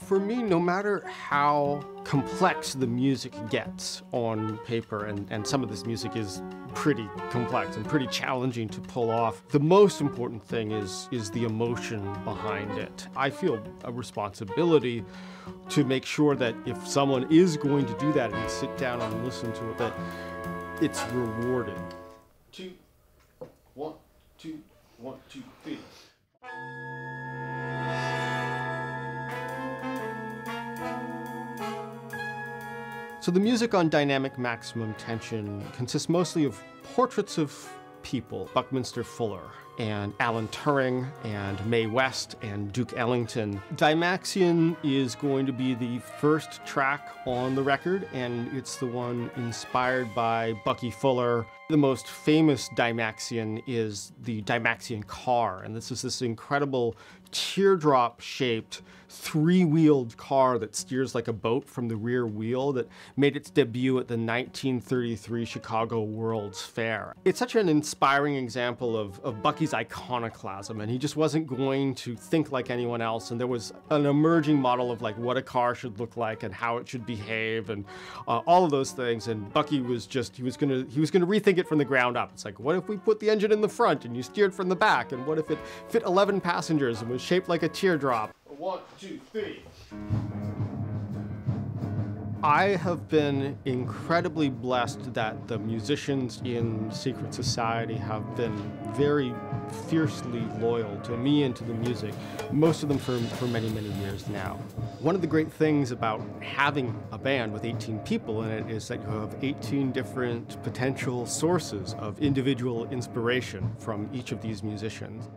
For me, no matter how complex the music gets on paper, and some of this music is pretty complex and pretty challenging to pull off, the most important thing is the emotion behind it. I feel a responsibility to make sure that if someone is going to do that and sit down and listen to it, that it's rewarded. 2, 1, 2, 1, 2, 3. So the music on Dynamic Maximum Tension consists mostly of portraits of people, Buckminster Fuller and Alan Turing and Mae West and Duke Ellington. Dymaxion is going to be the first track on the record, and it's the one inspired by Bucky Fuller. The most famous Dymaxion is the Dymaxion car, and this is this incredible teardrop-shaped, three-wheeled car that steers like a boat from the rear wheel that made its debut at the 1933 Chicago World's Fair. It's such an inspiring example of Bucky's iconoclasm, and he just wasn't going to think like anyone else, and there was an emerging model of like what a car should look like and how it should behave and all of those things, and Bucky was just, he was gonna rethink it from the ground up. It's like, what if we put the engine in the front and you steered from the back, and what if it fit 11 passengers and was shaped like a teardrop? 1, 2, 3. I have been incredibly blessed that the musicians in Secret Society have been very fiercely loyal to me and to the music, most of them for many, many years now. One of the great things about having a band with 18 people in it is that you have 18 different potential sources of individual inspiration from each of these musicians.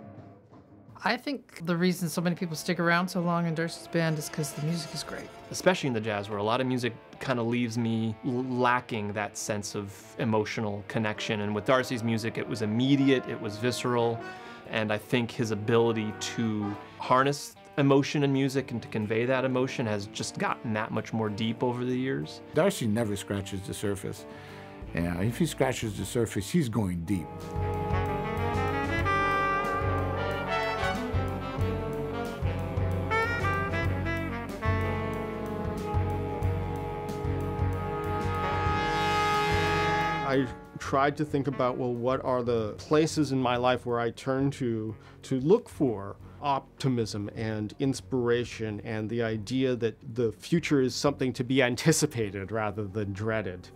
I think the reason so many people stick around so long in Darcy's band is because the music is great. Especially in the jazz, where a lot of music kind of leaves me lacking that sense of emotional connection. And with Darcy's music, it was immediate, it was visceral, and I think his ability to harness emotion in music and to convey that emotion has just gotten that much more deep over the years. Darcy never scratches the surface. Yeah, if he scratches the surface, he's going deep. I tried to think about, well, what are the places in my life where I turn to look for optimism and inspiration and the idea that the future is something to be anticipated rather than dreaded.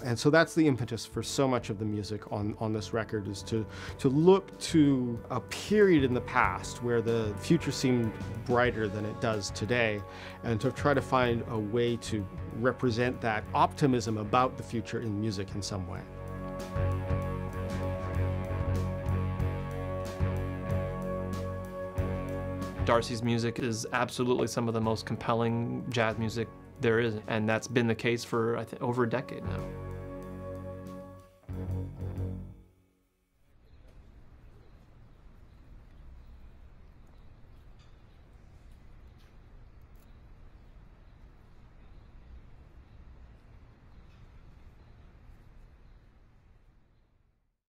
And so that's the impetus for so much of the music on this record, is to look to a period in the past where the future seemed brighter than it does today, and to try to find a way to represent that optimism about the future in music in some way. Darcy's music is absolutely some of the most compelling jazz music there is, and that's been the case for, I think, over a decade now.